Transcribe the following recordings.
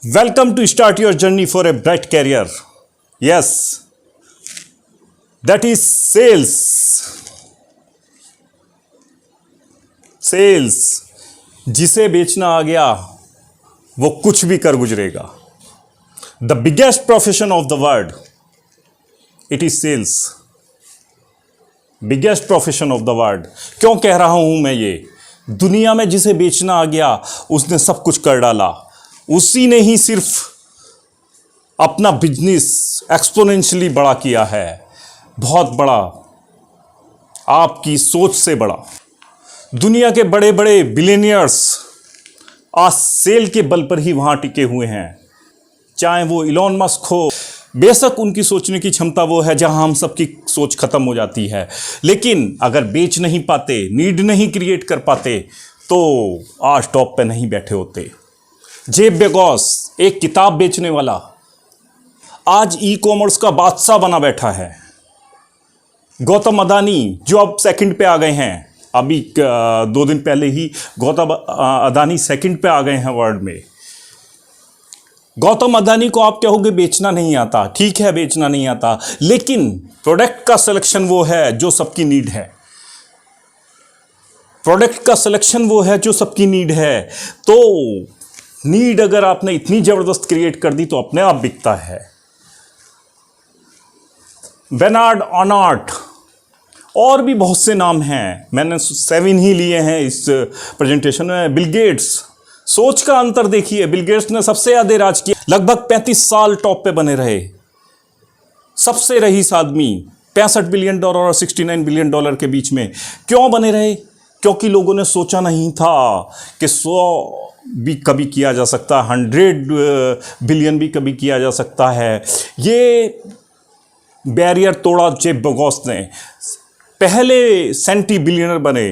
Welcome to start your journey for a bright career. Yes, that is sales. Sales. जिसे बेचना आ गया वो कुछ भी कर गुजरेगा. The biggest profession of the world, it is sales. Biggest profession of the world. क्यों कह रहा हूं मैं ये? दुनिया में जिसे बेचना आ गया उसने सब कुछ कर डाला. उसी ने ही सिर्फ अपना बिजनेस एक्सपोनेंशियली बड़ा किया है, बहुत बड़ा, आपकी सोच से बड़ा. दुनिया के बड़े बड़े बिलियनियर्स आज सेल के बल पर ही वहां टिके हुए हैं, चाहे वो इलॉन मस्क हो. बेशक उनकी सोचने की क्षमता वो है जहां हम सबकी सोच खत्म हो जाती है, लेकिन अगर बेच नहीं पाते, नीड नहीं क्रिएट कर पाते, तो आज टॉप पे नहीं बैठे होते. जेफ बेजोस, एक किताब बेचने वाला, आज ई कॉमर्स का बादशाह बना बैठा है. गौतम अदानी जो अब सेकंड पे आ गए हैं, अभी 2 दिन पहले ही गौतम अदानी सेकंड पे आ गए हैं वर्ल्ड में. गौतम अदानी को आप कहोगे बेचना नहीं आता, ठीक है बेचना नहीं आता, लेकिन प्रोडक्ट का सिलेक्शन वो है जो सबकी नीड है. प्रोडक्ट का सिलेक्शन वो है जो सबकी नीड है. तो नीड अगर आपने इतनी जबरदस्त क्रिएट कर दी तो अपने आप बिकता है. बेनार्ड अर्नॉल्ट, और भी बहुत से नाम हैं, मैंने 7 ही लिए हैं इस प्रेजेंटेशन में. बिल गेट्स, सोच का अंतर देखिए. बिल गेट्स ने सबसे ज्यादा राज किया, लगभग 35 साल टॉप पे बने रहे, सबसे रईस आदमी. $65 बिलियन और $69 बिलियन के बीच में क्यों बने रहे? क्योंकि लोगों ने सोचा नहीं था कि 100 भी कभी किया जा सकता है, 100 बिलियन भी कभी किया जा सकता है. ये बैरियर तोड़ा जेफ बेजोस ने. पहले सेंटी बिलियनर बने,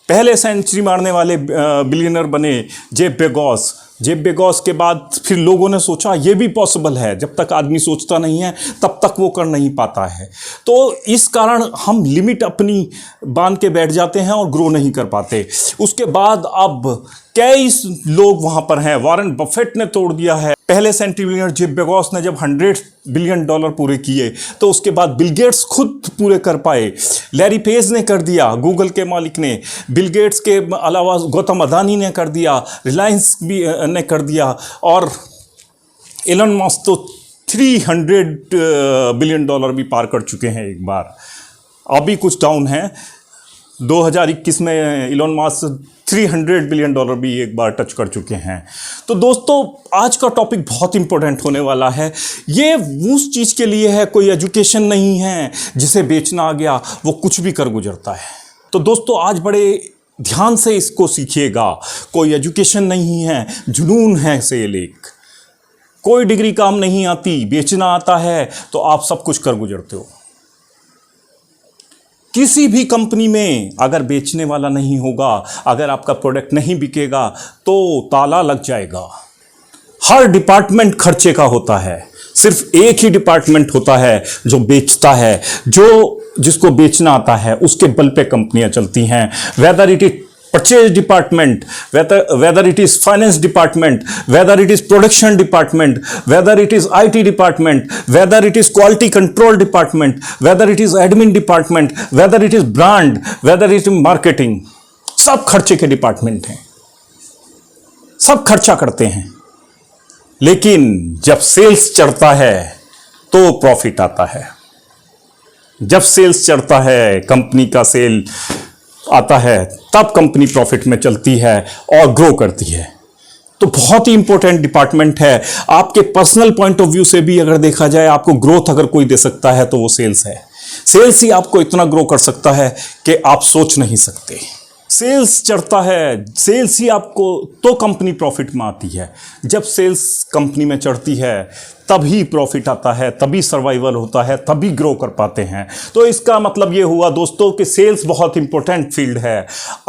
पहले सेंचुरी मारने वाले बिलियनर बने जेफ बेजोस. जेफ बेजोस के बाद फिर लोगों ने सोचा ये भी पॉसिबल है. जब तक आदमी सोचता नहीं है तब तक वो कर नहीं पाता है. तो इस कारण हम लिमिट अपनी बांध के बैठ जाते हैं और ग्रो नहीं कर पाते. उसके बाद अब कई लोग वहाँ पर हैं. वॉरेन बफेट ने तोड़ दिया है. पहले सेंचुरी बिलियनर जेफ बेजोस ने जब $100 बिलियन पूरे किए तो उसके बाद बिल गेट्स खुद पूरे कर पाए. लैरी पेज ने कर दिया, गूगल के मालिक ने. बिल गेट्स के अलावा गौतम अदानी ने कर दिया, रिलायंस भी ने कर दिया, और एलन मस्क तो $300 बिलियन भी पार कर चुके हैं एक बार. अभी कुछ डाउन है. 2021 में एलन मस्क $300 बिलियन भी एक बार टच कर चुके हैं. तो दोस्तों आज का टॉपिक बहुत इंपॉर्टेंट होने वाला है. ये उस चीज़ के लिए है, कोई एजुकेशन नहीं है. जिसे बेचना आ गया वो कुछ भी कर गुजरता है. तो दोस्तों आज बड़े ध्यान से इसको सीखिएगा. कोई एजुकेशन नहीं है, जुनून है सेल एक. कोई डिग्री काम नहीं आती, बेचना आता है तो आप सब कुछ कर गुजरते हो. किसी भी कंपनी में अगर बेचने वाला नहीं होगा, अगर आपका प्रोडक्ट नहीं बिकेगा तो ताला लग जाएगा. हर डिपार्टमेंट खर्चे का होता है, सिर्फ एक ही डिपार्टमेंट होता है जो बेचता है. जो जिसको बेचना आता है उसके बल पे कंपनियां चलती हैं. Whether it is purchase department, whether it is finance department, whether it is production department, whether it is IT department, whether it is quality control department, whether it is admin department, whether it is brand, whether it is marketing, सब खर्चे के department हैं, सब खर्चा करते हैं. लेकिन जब सेल्स चढ़ता है तो प्रॉफिट आता है. जब सेल्स चढ़ता है, कंपनी का सेल आता है, तब कंपनी प्रॉफिट में चलती है और ग्रो करती है. तो बहुत ही इंपॉर्टेंट डिपार्टमेंट है. आपके पर्सनल पॉइंट ऑफ व्यू से भी अगर देखा जाए, आपको ग्रोथ अगर कोई दे सकता है तो वो सेल्स है. सेल्स ही आपको इतना ग्रो कर सकता है कि आप सोच नहीं सकते. सेल्स चढ़ता है, सेल्स ही आपको, तो कंपनी प्रॉफिट में आती है. जब सेल्स कंपनी में चढ़ती है तभी प्रॉफिट आता है, तभी सर्वाइवल होता है, तभी ग्रो कर पाते हैं। तो इसका मतलब ये हुआ दोस्तों कि सेल्स बहुत इंपॉर्टेंट फील्ड है।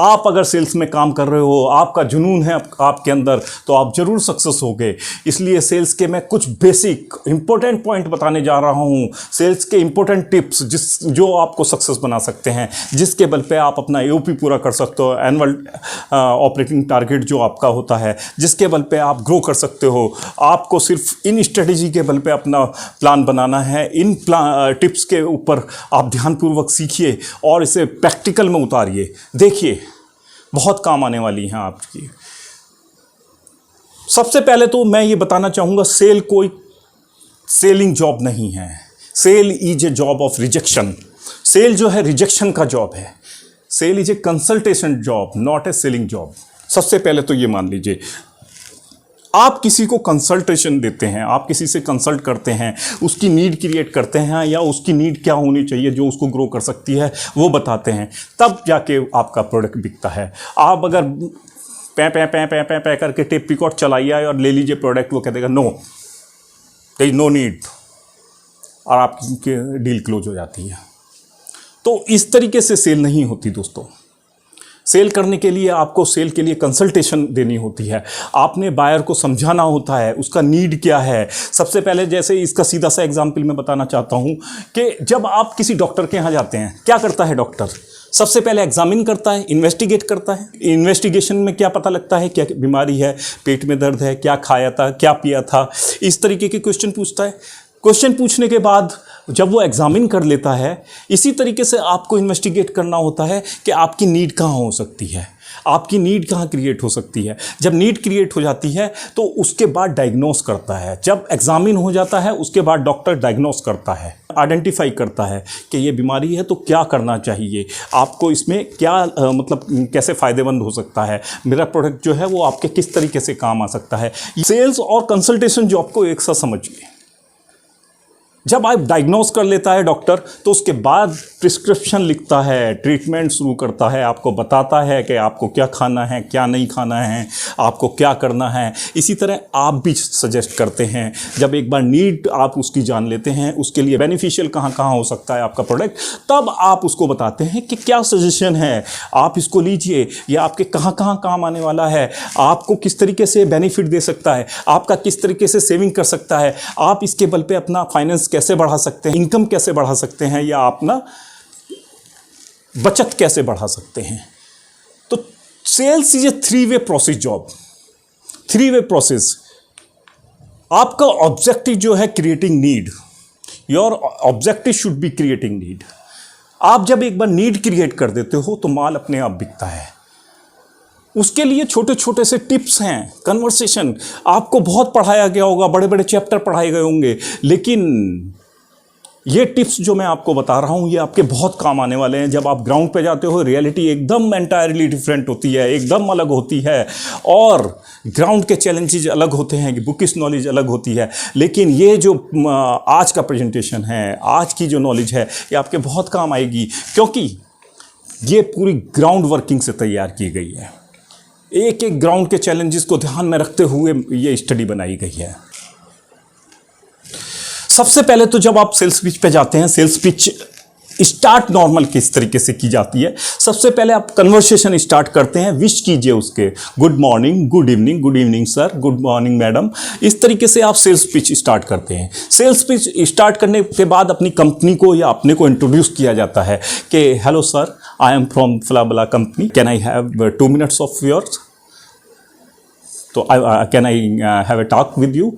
आप अगर सेल्स में काम कर रहे हो, आपका जुनून है आपके अंदर, तो आप जरूर सक्सेस होगे। इसलिए सेल्स के मैं कुछ बेसिक इंपॉर्टेंट पॉइंट बताने जा रहा हूँ, सेल्स के इंपॉर्टेंट टिप्स जो आपको सक्सेस बना सकते हैं, जिसके बल पे आप अपना एओपी पूरा कर सकते हो, एनुअल ऑपरेटिंग टारगेट जो आपका होता है, जिसके बल पे आप ग्रो कर सकते हो। आपको सिर्फ इन स्ट्रेटेजी के बल पे अपना प्लान बनाना है। इन टिप्स के ऊपर आप ध्यानपूर्वक सीखिए और इसे प्रैक्टिकल में उतारिए। देखिए, बहुत काम आने वाली हैं आपकी। सबसे पहले तो मैं ये बताना चाहूँगा, सेल कोई सेलिंग जॉब नहीं है। Sale is a job of rejection. Sale जो है रिजेक्शन का जॉब है। Sale is a consultation job, not a selling job. सबसे पहले तो ये मान लीजिए, आप किसी को कंसल्टेशन देते हैं, आप किसी से कंसल्ट करते हैं, उसकी नीड क्रिएट करते हैं या उसकी नीड क्या होनी चाहिए जो उसको ग्रो कर सकती है वो बताते हैं, तब जाके आपका प्रोडक्ट बिकता है। आप अगर पै करके टेप पिकॉट चलाइए और ले लीजिए प्रोडक्ट, वो कह देगा no, there is no need, और आपकी डील क्लोज हो जाती है। तो इस तरीके से सेल नहीं होती दोस्तों। सेल करने के लिए आपको सेल के लिए कंसल्टेशन देनी होती है। आपने बायर को समझाना होता है उसका नीड क्या है। सबसे पहले, जैसे इसका सीधा सा एग्जांपल मैं बताना चाहता हूँ कि जब आप किसी डॉक्टर के यहाँ जाते हैं, क्या करता है डॉक्टर? सबसे पहले एग्जामिन करता है, इन्वेस्टिगेट करता है। इन्वेस्टिगेशन में क्या पता लगता है, क्या बीमारी है, पेट में दर्द है, क्या खाया था, क्या पिया था, इस तरीके के क्वेश्चन पूछता है। क्वेश्चन पूछने के बाद जब वो एग्जामिन कर लेता है, इसी तरीके से आपको इन्वेस्टिगेट करना होता है कि आपकी नीड कहाँ हो सकती है, आपकी नीड कहाँ क्रिएट हो सकती है। जब नीड क्रिएट हो जाती है तो उसके बाद डायग्नोस करता है। जब एग्जामिन हो जाता है उसके बाद डॉक्टर डायग्नोस करता है, आइडेंटिफाई करता है कि ये बीमारी है तो क्या करना चाहिए, आपको इसमें क्या मतलब कैसे फ़ायदेमंद हो सकता है, मेरा प्रोडक्ट जो है वो आपके किस तरीके से काम आ सकता है। सेल्स और कंसल्टेशन जॉब को एक साथ समझिए। जब आप डायग्नोस कर लेता है डॉक्टर, तो उसके बाद प्रिस्क्रिप्शन लिखता है, ट्रीटमेंट शुरू करता है, आपको बताता है कि आपको क्या खाना है, क्या नहीं खाना है, आपको क्या करना है। इसी तरह आप भी सजेस्ट करते हैं। जब एक बार नीड आप उसकी जान लेते हैं, उसके लिए बेनिफिशियल कहाँ कहाँ हो सकता है आपका प्रोडक्ट, तब आप उसको बताते हैं कि क्या सजेशन है, आप इसको लीजिए, या आपके कहाँ कहाँ काम आने वाला है, आपको किस तरीके से बेनिफिट दे सकता है, आपका किस तरीके से सेविंग कर सकता है, आप इसके बल पे अपना फाइनेंस कैसे बढ़ा सकते हैं, इनकम कैसे बढ़ा सकते हैं, या अपना बचत कैसे बढ़ा सकते हैं। तो sales is a 3-वे process job, 3-वे process. आपका ऑब्जेक्टिव जो है creating need, your objective should be creating need. आप जब एक बार नीड क्रिएट कर देते हो तो माल अपने आप बिकता है। उसके लिए छोटे छोटे से टिप्स हैं, कन्वर्सेशन आपको बहुत पढ़ाया गया होगा, बड़े बड़े चैप्टर पढ़ाए गए होंगे, लेकिन ये टिप्स जो मैं आपको बता रहा हूँ ये आपके बहुत काम आने वाले हैं। जब आप ग्राउंड पे जाते हो, रियलिटी एकदम एंटायरली डिफरेंट होती है, एकदम अलग होती है, और ग्राउंड के चैलेंजेस अलग होते हैं, बुकिश नॉलेज अलग होती है। लेकिन ये जो आज का प्रेजेंटेशन है, आज की जो नॉलेज है, ये आपके बहुत काम आएगी, क्योंकि ये पूरी ग्राउंड वर्किंग से तैयार की गई है। एक एक ग्राउंड के चैलेंजेस को ध्यान में रखते हुए ये स्टडी बनाई गई है। सबसे पहले तो जब आप सेल्स पिच पे जाते हैं, सेल्स पिच स्टार्ट नॉर्मल किस तरीके से की जाती है। सबसे पहले आप कन्वर्सेशन स्टार्ट करते हैं, विश कीजिए उसके, good morning, good evening sir, good morning madam. इस तरीके से आप सेल्स पिच स्टार्ट करते हैं। सेल्स पिच स्टार्ट करने के बाद अपनी कंपनी को या अपने को इंट्रोड्यूस किया जाता है कि hello sir, I am from फलाबला company, can I have 2 minutes of yours, तो can I have a talk with you.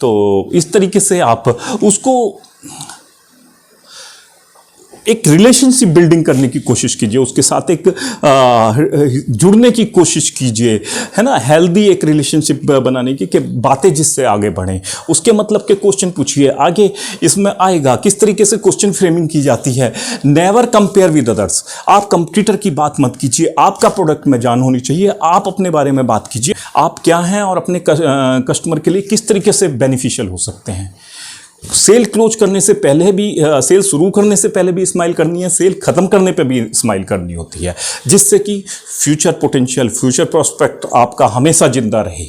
तो इस तरीके से आप उसको एक रिलेशनशिप बिल्डिंग करने की कोशिश कीजिए, उसके साथ एक जुड़ने की कोशिश कीजिए, है ना, हेल्दी एक रिलेशनशिप बनाने की, कि बातें जिससे आगे बढ़ें। उसके मतलब के क्वेश्चन पूछिए, आगे इसमें आएगा किस तरीके से क्वेश्चन फ्रेमिंग की जाती है। नेवर कंपेयर विद अदर्स, आप कंपटीटर की बात मत कीजिए, आपका प्रोडक्ट में जान होनी चाहिए, आप अपने बारे में बात कीजिए, आप क्या हैं और अपने कस्टमर के लिए किस तरीके से बेनिफिशियल हो सकते हैं। सेल क्लोज करने से पहले भी, सेल शुरू करने से पहले भी स्माइल करनी है, सेल खत्म करने पे भी स्माइल करनी होती है, जिससे कि फ्यूचर पोटेंशियल, फ्यूचर प्रोस्पेक्ट आपका हमेशा जिंदा रहे।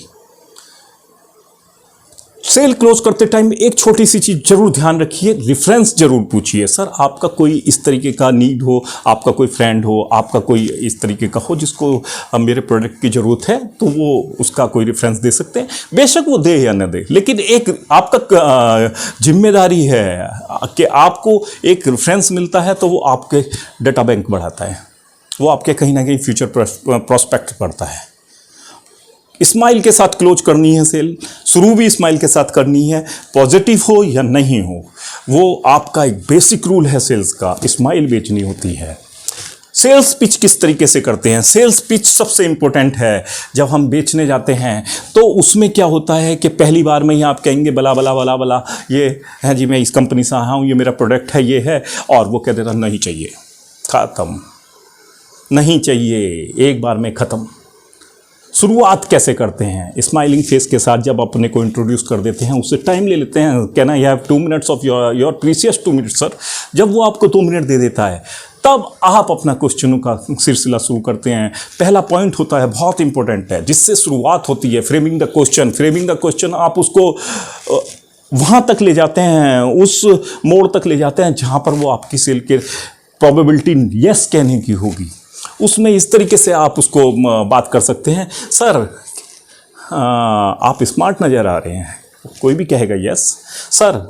सेल क्लोज करते टाइम एक छोटी सी चीज़ जरूर ध्यान रखिए, रेफरेंस जरूर पूछिए। सर आपका कोई इस तरीके का नीड हो, आपका कोई फ्रेंड हो, आपका कोई इस तरीके का हो जिसको मेरे प्रोडक्ट की ज़रूरत है, तो वो उसका कोई रेफरेंस दे सकते हैं। बेशक वो दे या न दे, लेकिन एक आपका जिम्मेदारी है कि आपको एक रेफरेंस मिलता है तो वो आपके डाटा बैंक बढ़ाता है, वो आपके कहीं ना कहीं फ्यूचर प्रोस्पेक्ट बढ़ता है। स्माइल के साथ क्लोज करनी है सेल, शुरू भी स्माइल के साथ करनी है, पॉजिटिव हो या नहीं हो, वो आपका एक बेसिक रूल है सेल्स का, स्माइल बेचनी होती है। सेल्स पिच किस तरीके से करते हैं? सेल्स पिच सबसे इंपॉर्टेंट है। जब हम बेचने जाते हैं तो उसमें क्या होता है कि पहली बार में ही आप कहेंगे बला बला बला बला, ये है जी, मैं इस कंपनी से आया हूँ, ये मेरा प्रोडक्ट है, ये है, और वो कह देता नहीं चाहिए, ख़त्म, नहीं चाहिए, एक बार में ख़त्म। शुरुआत कैसे करते हैं? स्माइलिंग फेस के साथ जब अपने को इंट्रोड्यूस कर देते हैं, उससे टाइम ले लेते हैं, कहना you have 2 minutes of your precious 2 minutes sir. जब वो आपको 2 मिनट दे देता है तब आप अपना क्वेश्चनों का सिलसिला शुरू करते हैं। पहला पॉइंट होता है, बहुत इंपॉर्टेंट है, जिससे शुरुआत होती है, framing the question. Framing the question आप उसको वहाँ तक ले जाते हैं, उस मोड़ तक ले जाते हैं जहाँ पर वो आपकी सेल के प्रोबेबिलिटी यस कहने की होगी। उसमें इस तरीके से आप उसको बात कर सकते हैं, सर आप स्मार्ट नज़र आ रहे हैं, कोई भी कहेगा यस। सर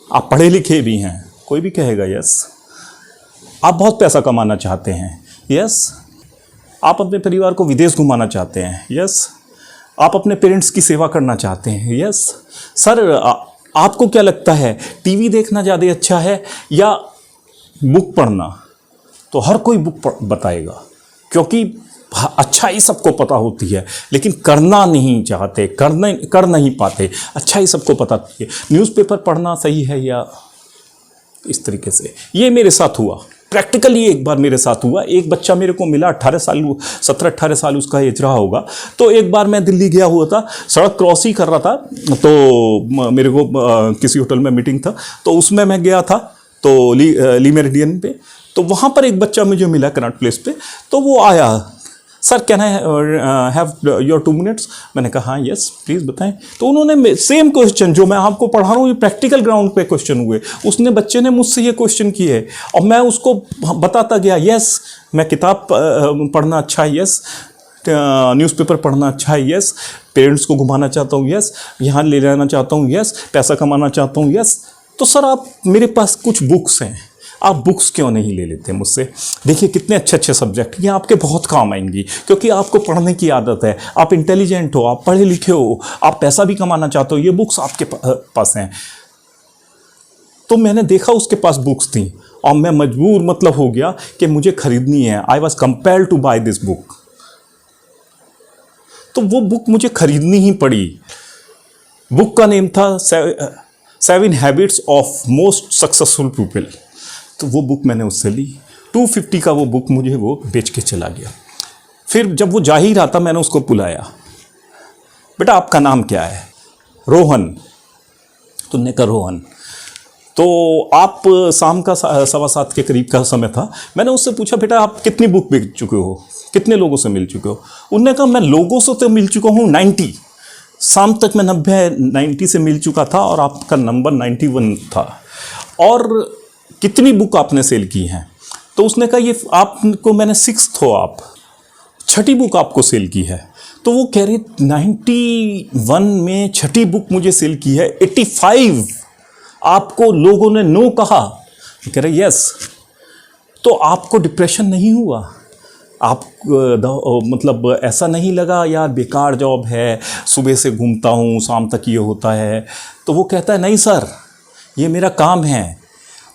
आप पढ़े लिखे भी हैं, कोई भी कहेगा यस। आप बहुत पैसा कमाना चाहते हैं, यस। आप अपने परिवार को विदेश घुमाना चाहते हैं, यस। आप अपने पेरेंट्स की सेवा करना चाहते हैं, यस। सर आपको क्या लगता है, टीवी देखना ज़्यादा अच्छा है या बुक पढ़ना? तो हर कोई बुक बताएगा, क्योंकि अच्छाई सबको पता होती है, लेकिन करना नहीं चाहते, कर नहीं पाते। अच्छाई सबको पता है, न्यूज़पेपर पढ़ना सही है या इस तरीके से। ये मेरे साथ हुआ, प्रैक्टिकली एक बार मेरे साथ हुआ। एक बच्चा मेरे को मिला, 17-18 साल उसका एज रहा होगा। तो एक बार मैं दिल्ली गया हुआ था, सड़क क्रॉस ही कर रहा था, तो मेरे को किसी होटल में मीटिंग था, तो उसमें मैं गया था, तो ली मेरिडियन पे। तो वहाँ पर एक बच्चा मुझे मिला कनॉट प्लेस पे, तो वो आया, sir can I have your 2 minutes? मैंने कहा हाँ यस प्लीज़ बताएं। तो उन्होंने सेम क्वेश्चन जो मैं आपको पढ़ा रहा हूँ, ये प्रैक्टिकल ग्राउंड पे क्वेश्चन हुए, उसने बच्चे ने मुझसे ये क्वेश्चन किए और मैं उसको बताता गया, यस मैं किताब पढ़ना अच्छा है, यस न्यूज़पेपर पढ़ना अच्छा है, यस पेरेंट्स को घुमाना चाहता हूँ, यस यहाँ ले जाना चाहता हूँ, यस पैसा कमाना चाहता हूँ, यस। तो सर आप, मेरे पास कुछ बुक्स हैं, आप बुक्स क्यों नहीं ले लेते मुझसे? देखिए कितने अच्छे अच्छे सब्जेक्ट, ये आपके बहुत काम आएंगी, क्योंकि आपको पढ़ने की आदत है, आप इंटेलिजेंट हो, आप पढ़े लिखे हो, आप पैसा भी कमाना चाहते हो, ये बुक्स आपके पास हैं। तो मैंने देखा उसके पास बुक्स थी और मैं मजबूर मतलब हो गया कि मुझे खरीदनी है। I was compelled to buy this book. तो वो बुक मुझे खरीदनी ही पड़ी। बुक का नेम था 7 habits of most successful people. तो वो बुक मैंने उससे ली, 250 का वो बुक मुझे वो बेच के चला गया। फिर जब वो जा ही रहा था, मैंने उसको बुलाया, बेटा आपका नाम क्या है? रोहन। तुमने कहा रोहन। तो आप शाम का 7:15 के करीब का समय था। मैंने उससे पूछा, बेटा आप कितनी बुक बेच चुके हो, कितने लोगों से मिल चुके हो? उन्होंने कहा मैं लोगों से तो मिल चुका हूँ 90, शाम तक मैं 90 से मिल चुका था और आपका नंबर 91 था। और कितनी बुक आपने सेल की हैं? तो उसने कहा ये आपको मैंने 6th हो, आप 6ठी बुक आपको सेल की है। तो वो कह रही 91 में 6ठी बुक मुझे सेल की है, 85 आपको लोगों ने नो कहा। कह रहे यस। तो आपको डिप्रेशन नहीं हुआ? आप मतलब ऐसा नहीं लगा यार बेकार जॉब है, सुबह से घूमता हूँ शाम तक ये होता है? तो वो कहता है नहीं सर, ये मेरा काम है।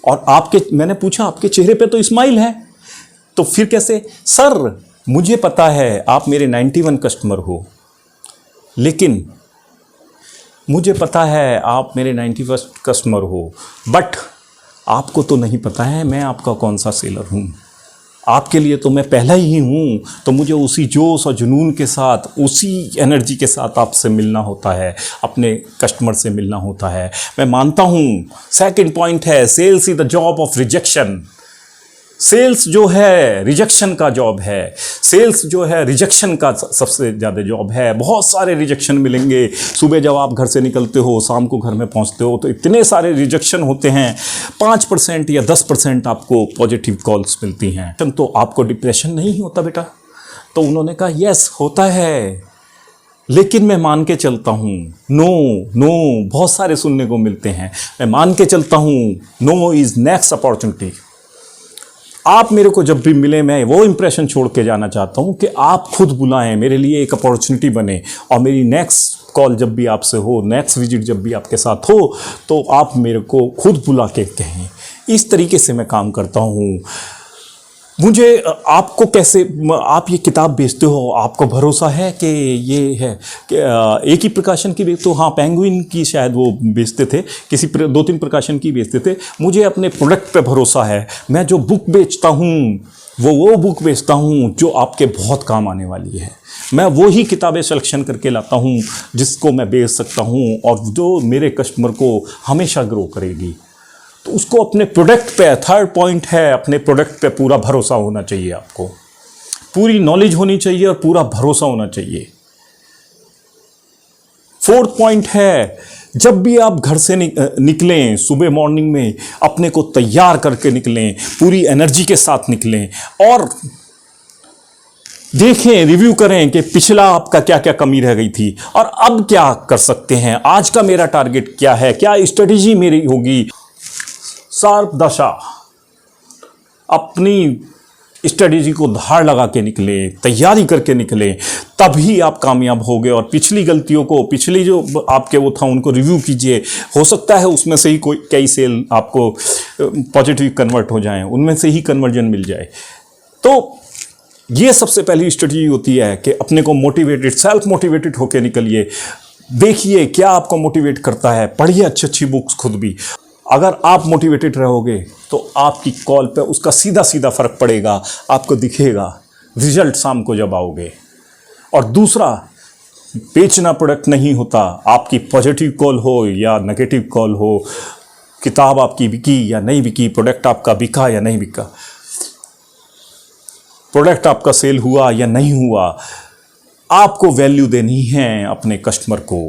और आपके, मैंने पूछा आपके चेहरे पे तो स्माइल है, तो फिर कैसे? सर मुझे पता है आप मेरे 91 कस्टमर हो, लेकिन मुझे पता है आप मेरे 91 कस्टमर हो, बट आपको तो नहीं पता है मैं आपका कौन सा सेलर हूँ। आपके लिए तो मैं पहला ही हूँ, तो मुझे उसी जोश और जुनून के साथ, उसी एनर्जी के साथ आपसे मिलना होता है, अपने कस्टमर से मिलना होता है। मैं मानता हूँ सेकंड पॉइंट है, sales is the job of rejection. Sales जो है रिजेक्शन का जॉब है, सेल्स जो है रिजेक्शन का सबसे ज़्यादा जॉब है। बहुत सारे रिजेक्शन मिलेंगे। सुबह जब आप घर से निकलते हो, शाम को घर में पहुंचते हो, तो इतने सारे रिजेक्शन होते हैं। 5% या 10% आपको पॉजिटिव कॉल्स मिलती हैं। तो आपको डिप्रेशन नहीं होता बेटा? तो उन्होंने कहा यस होता है, लेकिन मैं मान के चलता हूँ। नो नो बहुत सारे सुनने को मिलते हैं। मैं मान के चलता हूँ, नो इज़ नेक्स्ट अपॉर्चुनिटी। आप मेरे को जब भी मिले, मैं वो इंप्रेशन छोड़ के जाना चाहता हूँ कि आप खुद बुलाएं, मेरे लिए एक अपॉर्चुनिटी बने, और मेरी नेक्स्ट कॉल जब भी आपसे हो, नेक्स्ट विजिट जब भी आपके साथ हो, तो आप मेरे को खुद बुला के कहें। इस तरीके से मैं काम करता हूँ। मुझे आपको कैसे, आप ये किताब बेचते हो, आपको भरोसा है कि ये है कि एक ही प्रकाशन की बेचते हो? हाँ, पेंगुइन की शायद वो बेचते थे, किसी 2-3 प्रकाशन की बेचते थे। मुझे अपने प्रोडक्ट पे भरोसा है। मैं जो बुक बेचता हूँ वो बुक बेचता हूँ जो आपके बहुत काम आने वाली है। मैं वो ही किताबें सिलेक्शन करके लाता हूँ जिसको मैं बेच सकता हूँ और जो मेरे कस्टमर को हमेशा ग्रो करेगी। तो उसको अपने प्रोडक्ट पे, थर्ड पॉइंट है, अपने प्रोडक्ट पे पूरा भरोसा होना चाहिए। आपको पूरी नॉलेज होनी चाहिए और पूरा भरोसा होना चाहिए। फोर्थ पॉइंट है, जब भी आप घर से निकलें, सुबह मॉर्निंग में अपने को तैयार करके निकलें, पूरी एनर्जी के साथ निकलें और देखें, रिव्यू करें कि पिछला आपका क्या क्या कमी रह गई थी और अब क्या कर सकते हैं। आज का मेरा टारगेट क्या है, क्या स्ट्रेटेजी मेरी होगी। शार्प दशा, अपनी स्ट्रेटेजी को धार लगा के निकले, तैयारी करके निकले, तभी आप कामयाब होगे। और पिछली गलतियों को, पिछली जो आपके वो था, उनको रिव्यू कीजिए। हो सकता है उसमें से ही कई सेल आपको पॉजिटिव कन्वर्ट हो जाएं, उनमें से ही कन्वर्जन मिल जाए। तो ये सबसे पहली स्ट्रेटेजी होती है कि अपने को मोटिवेटेड, सेल्फ मोटिवेटेड होकर निकलिए। देखिए क्या आपको मोटिवेट करता है, पढ़िए अच्छी अच्छी बुक्स खुद भी। अगर आप मोटिवेटेड रहोगे तो आपकी कॉल पे उसका सीधा सीधा फर्क पड़ेगा, आपको दिखेगा रिजल्ट शाम को जब आओगे। और दूसरा, बेचना प्रोडक्ट नहीं होता। आपकी पॉजिटिव कॉल हो या नेगेटिव कॉल हो, किताब आपकी बिकी या नहीं बिकी, प्रोडक्ट आपका बिका या नहीं बिका, प्रोडक्ट आपका सेल हुआ या नहीं हुआ, आपको वैल्यू देनी है अपने कस्टमर को।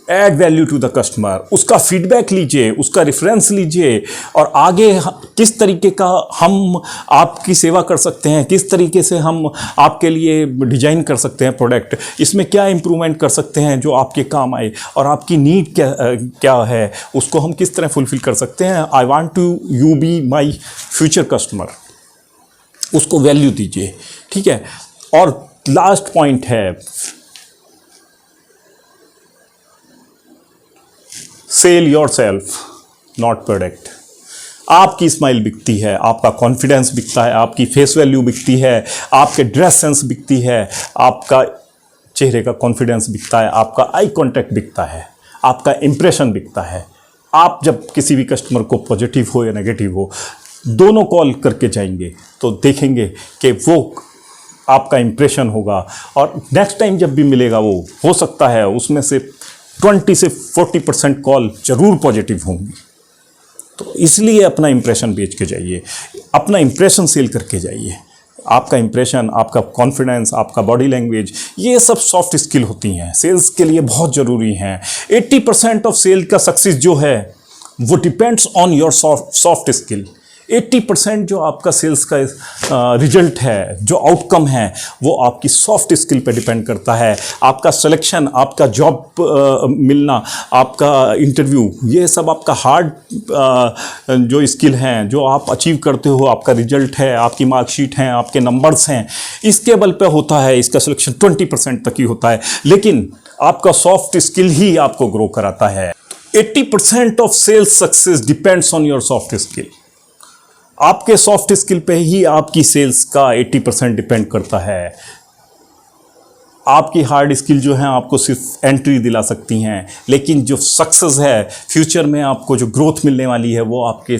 Add value to the customer, उसका फीडबैक लीजिए, उसका रेफरेंस लीजिए और आगे किस तरीके का हम आपकी सेवा कर सकते हैं, किस तरीके से हम आपके लिए डिजाइन कर सकते हैं प्रोडक्ट, इसमें क्या इंप्रूवमेंट कर सकते हैं जो आपके काम आए, और आपकी नीड क्या है, उसको हम किस तरह फुलफिल कर सकते हैं। I want to you be my future customer, उसको वैल्यू दीजिए। ठीक है। और लास्ट पॉइंट है, sell yourself not product. आपकी स्माइल बिकती है, आपका कॉन्फिडेंस बिकता है, आपकी फेस वैल्यू बिकती है, आपके ड्रेस सेंस बिकती है, आपका चेहरे का कॉन्फिडेंस बिकता है, आपका आई कांटेक्ट बिकता है, आपका इंप्रेशन बिकता है। आप जब किसी भी कस्टमर को पॉजिटिव हो या नेगेटिव हो, दोनों कॉल करके जाएंगे तो देखेंगे कि वो आपका इंप्रेशन होगा, और नेक्स्ट टाइम जब भी मिलेगा वो हो सकता है उसमें से 20 से 40% कॉल जरूर पॉजिटिव होंगी। तो इसलिए अपना इंप्रेशन बेच के जाइए, अपना इंप्रेशन सेल करके जाइए। आपका इंप्रेशन, आपका कॉन्फिडेंस, आपका बॉडी लैंग्वेज, ये सब सॉफ्ट स्किल होती हैं, सेल्स के लिए बहुत ज़रूरी हैं। 80% ऑफ सेल का सक्सेस जो है वो depends on your soft skill. 80% जो आपका सेल्स का रिजल्ट है, जो आउटकम है, वो आपकी सॉफ्ट स्किल पे डिपेंड करता है। आपका सिलेक्शन, आपका जॉब मिलना, आपका इंटरव्यू, ये सब आपका हार्ड जो स्किल हैं, जो आप अचीव करते हो, आपका रिजल्ट है, आपकी मार्कशीट हैं, आपके नंबर्स हैं, इसके बल पे होता है। इसका सिलेक्शन 20% तक ही होता है, लेकिन आपका सॉफ्ट स्किल ही आपको ग्रो कराता है। 80% of sales success depends on your soft skill. आपके सॉफ्ट स्किल पे ही आपकी सेल्स का 80% डिपेंड करता है। आपकी हार्ड स्किल जो है आपको सिर्फ एंट्री दिला सकती हैं, लेकिन जो सक्सेस है, फ्यूचर में आपको जो ग्रोथ मिलने वाली है, वो आपके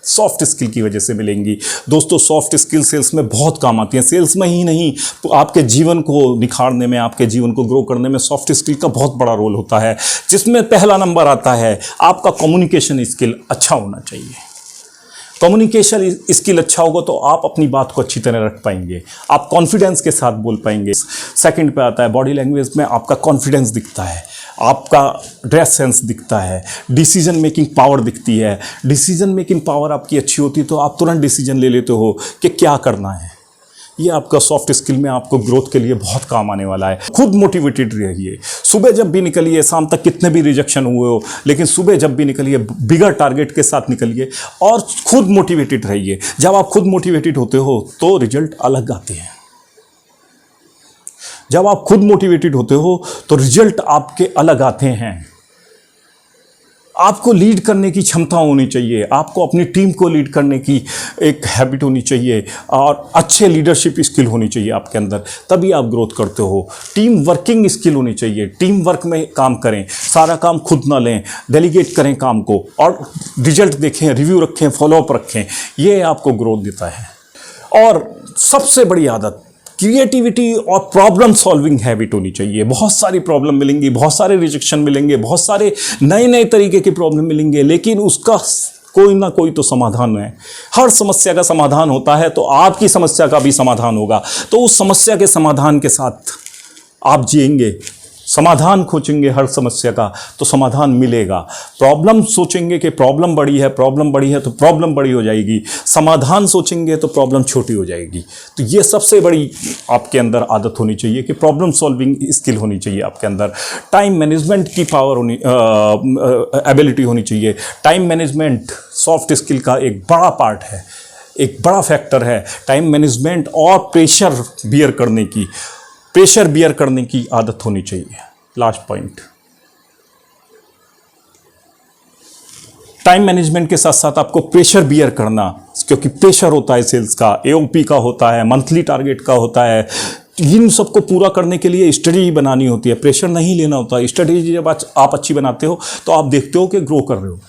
सॉफ्ट स्किल की वजह से मिलेंगी। दोस्तों, सॉफ्ट स्किल सेल्स में बहुत काम आती हैं। सेल्स में ही नहीं, तो आपके जीवन को निखारने में, आपके जीवन को ग्रो करने में सॉफ्ट स्किल का बहुत बड़ा रोल होता है, जिसमें पहला नंबर आता है आपका कम्युनिकेशन स्किल अच्छा होना चाहिए। कम्युनिकेशन स्किल अच्छा होगा तो आप अपनी बात को अच्छी तरह रख पाएंगे, आप कॉन्फिडेंस के साथ बोल पाएंगे। सेकंड पे आता है बॉडी लैंग्वेज में आपका कॉन्फिडेंस दिखता है, आपका ड्रेस सेंस दिखता है, डिसीजन मेकिंग पावर दिखती है। डिसीजन मेकिंग पावर आपकी अच्छी होती है तो आप तुरंत डिसीजन ले लेते हो कि क्या करना है। ये आपका सॉफ्ट स्किल में आपको ग्रोथ के लिए बहुत काम आने वाला है। खुद मोटिवेटेड रहिए, सुबह जब भी निकलिए, शाम तक कितने भी रिजेक्शन हुए हो, लेकिन सुबह जब भी निकलिए बिगर टारगेट के साथ निकलिए और खुद मोटिवेटेड रहिए। जब आप खुद मोटिवेटेड होते हो तो रिजल्ट अलग आते हैं। जब आप खुद मोटिवेटेड होते हो तो रिजल्ट आपके अलग आते हैं। आपको लीड करने की क्षमता होनी चाहिए, आपको अपनी टीम को लीड करने की एक हैबिट होनी चाहिए और अच्छे लीडरशिप स्किल होनी चाहिए आपके अंदर, तभी आप ग्रोथ करते हो। टीम वर्किंग स्किल होनी चाहिए, टीम वर्क में काम करें, सारा काम खुद ना लें, डेलीगेट करें काम को और रिजल्ट देखें, रिव्यू रखें, फॉलोअप रखें। ये आपको ग्रोथ देता है। और सबसे बड़ी आदत क्रिएटिविटी और प्रॉब्लम सॉल्विंग हैबिट होनी चाहिए। बहुत सारी प्रॉब्लम मिलेंगी, बहुत सारे रिजेक्शन मिलेंगे, बहुत सारे नए नए तरीके के प्रॉब्लम मिलेंगे, लेकिन उसका कोई ना कोई तो समाधान है। हर समस्या का समाधान होता है तो आपकी समस्या का भी समाधान होगा। तो उस समस्या के समाधान के साथ आप जिएंगे, समाधान खोजेंगे हर समस्या का तो समाधान मिलेगा। प्रॉब्लम सोचेंगे कि प्रॉब्लम बड़ी है तो प्रॉब्लम बड़ी हो जाएगी, समाधान सोचेंगे तो प्रॉब्लम छोटी हो जाएगी। तो ये सबसे बड़ी आपके अंदर आदत होनी चाहिए कि प्रॉब्लम सॉल्विंग स्किल होनी चाहिए आपके अंदर। टाइम मैनेजमेंट की पावर होनी एबिलिटी होनी चाहिए। टाइम मैनेजमेंट सॉफ्ट स्किल का एक बड़ा पार्ट है, एक बड़ा फैक्टर है। टाइम मैनेजमेंट और प्रेशर बियर करने की आदत होनी चाहिए। लास्ट पॉइंट, टाइम मैनेजमेंट के साथ साथ आपको प्रेशर बियर करना, क्योंकि प्रेशर होता है सेल्स का, एओपी का होता है, मंथली टारगेट का होता है। इन सबको पूरा करने के लिए स्ट्रेटेजी बनानी होती है, प्रेशर नहीं लेना होता। स्ट्रेटेजी जब आप अच्छी बनाते हो तो आप देखते हो कि ग्रो कर रहे हो।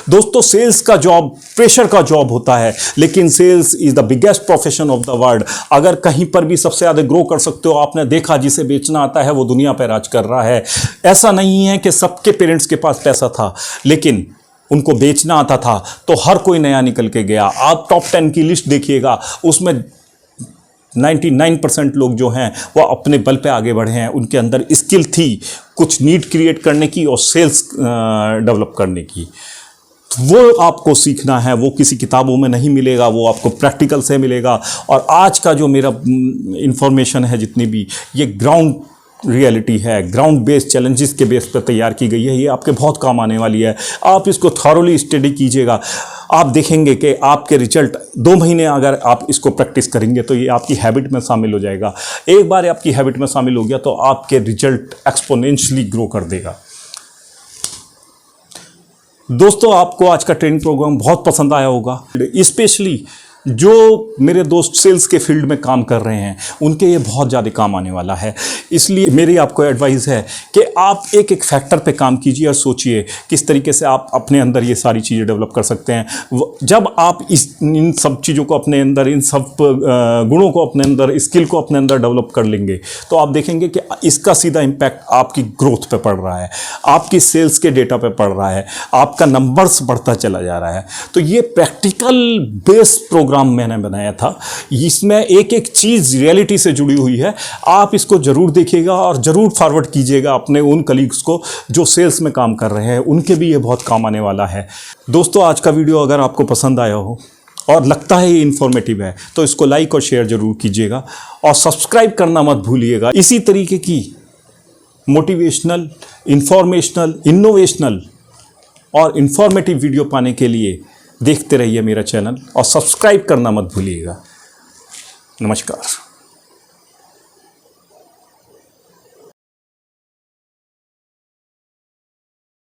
दोस्तों, सेल्स का जॉब प्रेशर का जॉब होता है, लेकिन sales is the biggest profession of the world. अगर कहीं पर भी सबसे ज़्यादा ग्रो कर सकते हो, आपने देखा जिसे बेचना आता है वो दुनिया पर राज कर रहा है। ऐसा नहीं है कि सबके पेरेंट्स के पास पैसा था लेकिन उनको बेचना आता था तो हर कोई नया निकल के गया। आप टॉप 10 की लिस्ट देखिएगा, उसमें 99% लोग जो हैं वो अपने बल पे आगे बढ़े हैं। उनके अंदर स्किल थी कुछ नीड क्रिएट करने की और सेल्स डेवलप करने की। वो आपको सीखना है, वो किसी किताबों में नहीं मिलेगा, वो आपको प्रैक्टिकल से मिलेगा। और आज का जो मेरा इंफॉर्मेशन है जितनी भी, ये ग्राउंड रियलिटी है, ग्राउंड बेस्ड चैलेंजेस के बेस पर तैयार की गई है। ये आपके बहुत काम आने वाली है। आप इसको थॉरोली स्टडी कीजिएगा, आप देखेंगे कि आपके रिजल्ट 2 महीने अगर आप इसको प्रैक्टिस करेंगे तो ये आपकी हैबिट में शामिल हो जाएगा। एक बार आपकी हैबिट में शामिल हो गया तो आपके रिजल्ट एक्सपोनेंशियली ग्रो कर देगा। दोस्तों, आपको आज का ट्रेनिंग प्रोग्राम बहुत पसंद आया होगा। स्पेशली जो मेरे दोस्त सेल्स के फील्ड में काम कर रहे हैं उनके ये बहुत ज़्यादा काम आने वाला है। इसलिए मेरी आपको एडवाइस है कि आप एक एक फैक्टर पे काम कीजिए और सोचिए किस तरीके से आप अपने अंदर ये सारी चीज़ें डेवलप कर सकते हैं। जब आप इन सब चीज़ों को अपने अंदर, इन सब गुणों को अपने अंदर, स्किल को अपने अंदर डेवलप कर लेंगे तो आप देखेंगे कि इसका सीधा इम्पैक्ट आपकी ग्रोथ पे पड़ रहा है, आपकी सेल्स के डेटा पे पड़ रहा है, आपका नंबर्स बढ़ता चला जा रहा है। तो ये प्रैक्टिकल बेस्ड प्रोग्राम मैंने बनाया था, इसमें एक एक चीज़ रियलिटी से जुड़ी हुई है। आप इसको ज़रूर देखिएगा और ज़रूर फॉरवर्ड कीजिएगा अपने उन कलीग्स को जो सेल्स में काम कर रहे हैं, उनके भी ये बहुत काम आने वाला है। दोस्तों, आज का वीडियो अगर आपको पसंद आया हो और लगता है ये इन्फॉर्मेटिव है तो इसको लाइक और शेयर ज़रूर कीजिएगा और सब्सक्राइब करना मत भूलिएगा। इसी तरीके की मोटिवेशनल, इंफॉर्मेशनल, इनोवेशनल और इन्फॉर्मेटिव वीडियो पाने के लिए देखते रहिए मेरा चैनल और सब्सक्राइब करना मत भूलिएगा। नमस्कार।